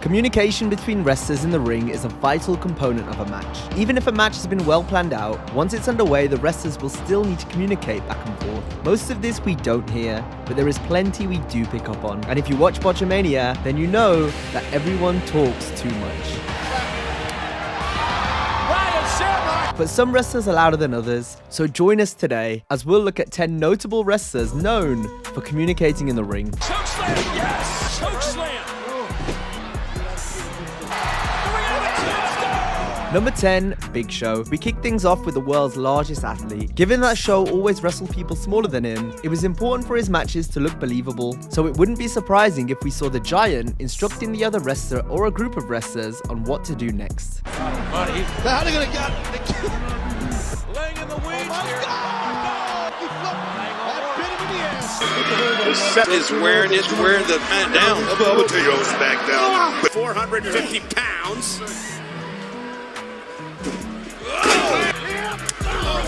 Communication between wrestlers in the ring is a vital component of a match. Even if a match has been well planned out, once it's underway, the wrestlers will still need to communicate back and forth. Most of this we don't hear, but there is plenty we do pick up on. And if you watch Botchamania, then you know that everyone talks too much. But some wrestlers are louder than others, so join us today as we'll look at 10 notable wrestlers known for communicating in the ring. Chokeslam, yes! Chokeslam! Number 10, Big Show. We kick things off with the world's largest athlete. Given that Show always wrestled people smaller than him, it was important for his matches to look believable, so it wouldn't be surprising if we saw the Giant instructing the other wrestler or a group of wrestlers on what to do next. How are they gonna get Laying in the weeds here. This set is wearing the man down. I'm gonna tell you on SmackDown. 450 pounds.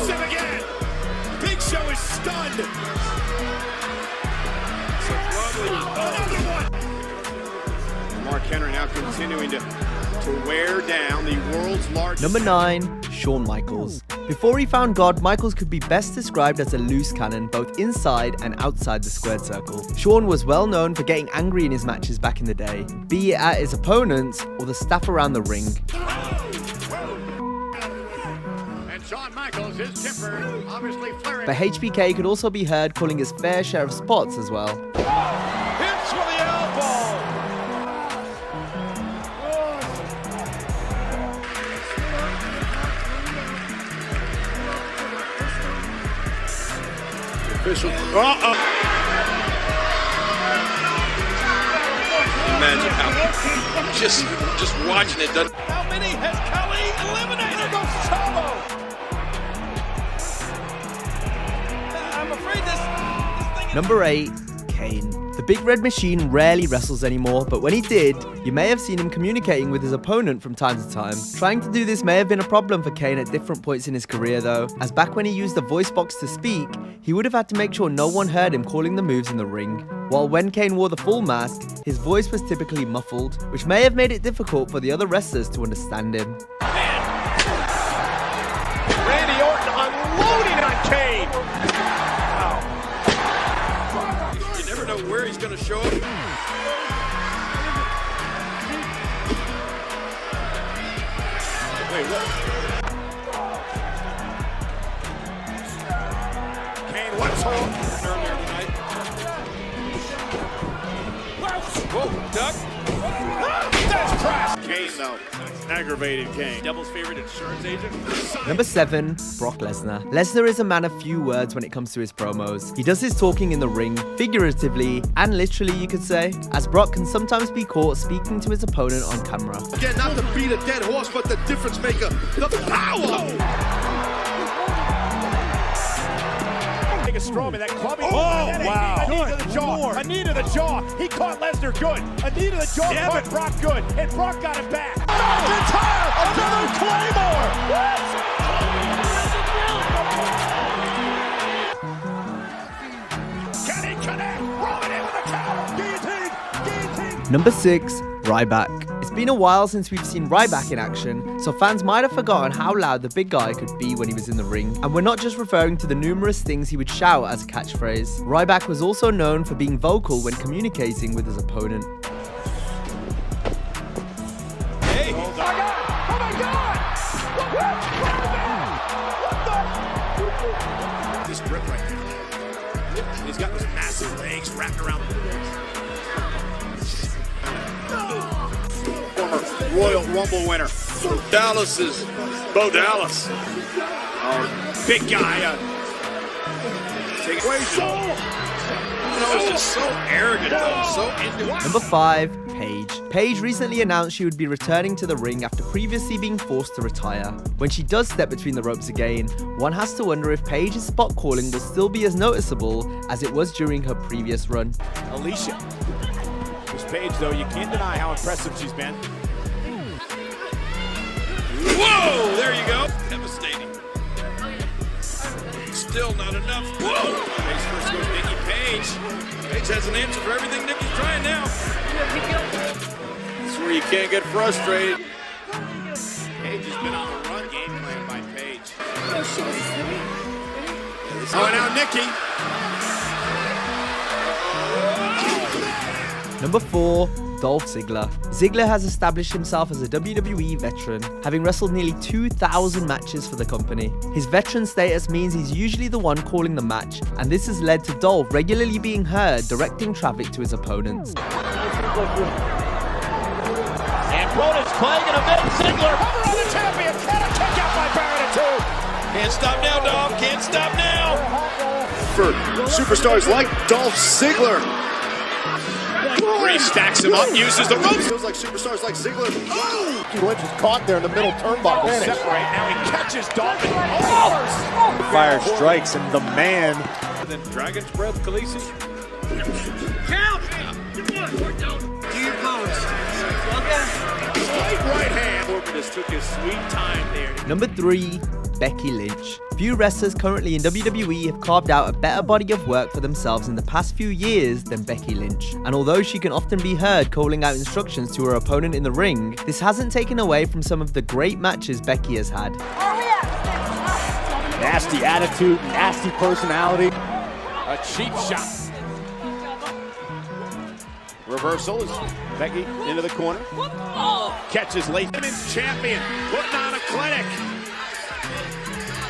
Again. Big Show is stunned. Another one. Mark Henry now continuing to wear down the world's largest. Number 9, Shawn Michaels. Before he found God, Michaels could be best described as a loose cannon, both inside and outside the squared circle. Shawn was well known for getting angry in his matches back in the day, be it at his opponents or the staff around the ring. Shawn Michaels, his temper obviously flaring. But HBK could also be heard calling his fair share of spots as well. Hits with the elbow. Official. Imagine how just watching it doesn't. How many has Kelly eliminated? There goes Chavo. I'm afraid this thing. Number 8, Kane. The Big Red Machine rarely wrestles anymore, but when he did, you may have seen him communicating with his opponent from time to time. Trying to do this may have been a problem for Kane at different points in his career though, as back when he used the voice box to speak, he would have had to make sure no one heard him calling the moves in the ring. While when Kane wore the full mask, his voice was typically muffled, which may have made it difficult for the other wrestlers to understand him. Randy Orton unloading on Kane. You never know where he's going to show up. Wait, what? Kane, what's home? Earlier tonight. Whoa, duck. That's trash. Kane, though. Aggravated Kane. Devil's favorite insurance agent. Number 7, Brock Lesnar. Lesnar is a man of few words when it comes to his promos. He does his talking in the ring, figuratively and literally you could say, as Brock can sometimes be caught speaking to his opponent on camera. Again, not to beat a dead horse, but the difference maker, the power. Take a Strowman, that clubbing. Oh, wow. A knee to the jaw. A knee to the jaw. He caught Lesnar good. A knee to the jaw caught Brock good. And Brock got it back. McIntyre, another Claymore. Can he connect? Roman in with a counter. Guillotine. Number 6, Ryback. It's been a while since we've seen Ryback in action, so fans might have forgotten how loud the big guy could be when he was in the ring. And we're not just referring to the numerous things he would shout as a catchphrase. Ryback was also known for being vocal when communicating with his opponent. Hey! Oh my God! Oh my God! This grip right here. He's got those massive legs wrapped around the former Royal Rumble winner. Dallas is Bo Dallas. Big guy. Take it away. He's just so arrogant, so into it. Number 5, Paige. Paige recently announced she would be returning to the ring after previously being forced to retire. When she does step between the ropes again, one has to wonder if Paige's spot calling will still be as noticeable as it was during her previous run. Alicia. This Paige, though, you can't deny how impressive she's been. Whoa! There you go. Devastating. Still not enough. Whoa! Paige first goes Nikki Paige. Paige has an answer for everything Nikki's trying now. where you can't get frustrated. Page has been on the run, game plan by Page. Oh, now Nikki. Number 4, Dolph Ziggler. Ziggler has established himself as a WWE veteran, having wrestled nearly 2,000 matches for the company. His veteran status means he's usually the one calling the match, and this has led to Dolph regularly being heard directing traffic to his opponents. And Brodus playing in a bit. Ziggler over on the champion. And a kick out by Barrett at 2. Can't stop now, dog. Can't stop now. For superstars like Dolph Ziggler. Where he stacks him up, uses the ropes. Feels like superstars like Ziggler. Oh! Lynch is caught there in the middle turnbuckle. Separate. Now he catches Dolph. Fire strikes and the man. Then Dragon's Breath, Khaleesi. Count! Do your pose. Right hand. Corbin just took his sweet time there. Number 3, Becky Lynch. Few wrestlers currently in WWE have carved out a better body of work for themselves in the past few years than Becky Lynch. And although she can often be heard calling out instructions to her opponent in the ring, this hasn't taken away from some of the great matches Becky has had. Nasty attitude, nasty personality. A cheap shot. Reversal is Becky into the corner. Catches late. Women's champion putting on a clinic.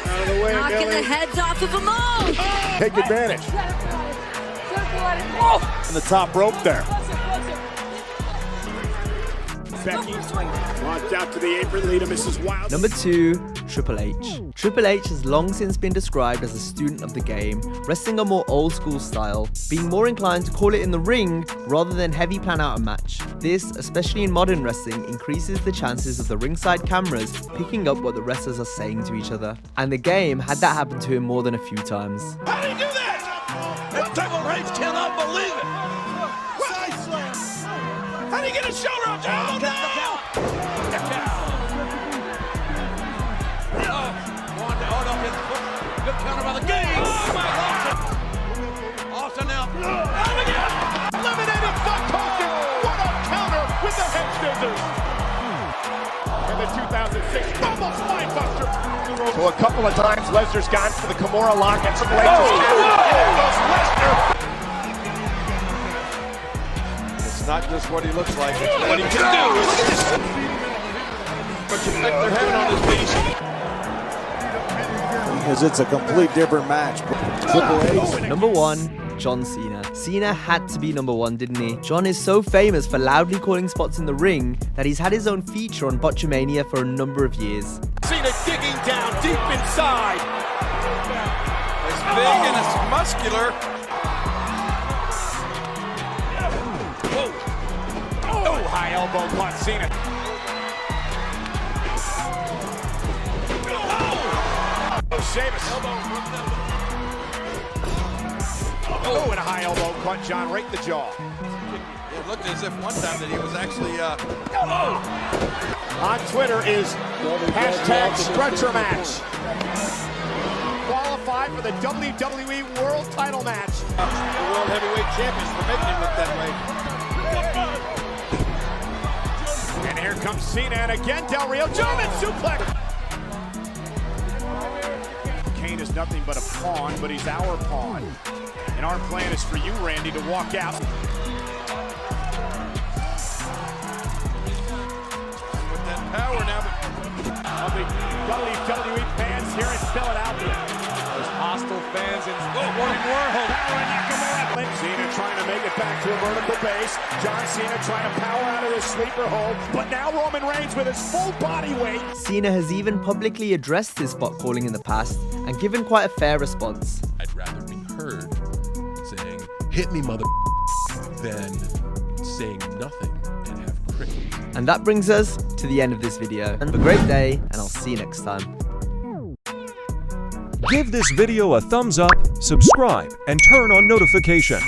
Out of the way, Knocking Billy. the heads off of them all. Take advantage. On the top rope there. Becky launched out to the apron, Lita Mrs. Wild. Number 2, Triple H. Triple H has long since been described as a student of the game, wrestling a more old school style, being more inclined to call it in the ring rather than heavy plan out a match. This, especially in modern wrestling, increases the chances of the ringside cameras picking up what the wrestlers are saying to each other. And the game had that happen to him more than a few times. How did he do that? And Triple H cannot believe it. How did he get his shoulder up? Oh, no! Good counter by the game. Oh, my God. Austin now. Oh, again. Eliminating Buck Hogan. What a counter with the head scissors. And the 2006 almost spinebuster. So a couple of times Lesnar's gone for the Kimura lock and Triple H is Lesnar. It's not just what he looks like, it's what he can do. Look at this. But you think they're having on his face. Because it's a complete different match. Triple H. Number 1, John Cena. Cena had to be number 1, didn't he? John is so famous for loudly calling spots in the ring that he's had his own feature on Botchamania for a number of years. Cena digging down deep inside. It's big and it's muscular. Whoa. Oh, high elbow caught Cena. Oh, Sheamus. Oh, and a high elbow caught John right in the jaw. It looked as if one time that he was actually On Twitter is hashtag stretcher match. Qualified for the WWE World Title match. the World Heavyweight Champions for making it look that way. And here comes Cena, and again Del Rio, German suplex. Kane is nothing but a pawn, but he's our pawn. And our plan is for you, Randy, to walk out. With that power now. Of the WWE fans here in Philadelphia. Those hostile fans in the world. Power Nakamura. Cena trying to make it back to a vertical base. John Cena trying to power out of his sleeper hold. But now Roman Reigns with his full body weight. Cena has even publicly addressed his spot calling in the past and given quite a fair response. I'd rather be heard saying, hit me, mother, than saying nothing and have crickets. And that brings us to the end of this video. Have a great day, and I'll see you next time. Give this video a thumbs up, subscribe, and turn on notifications.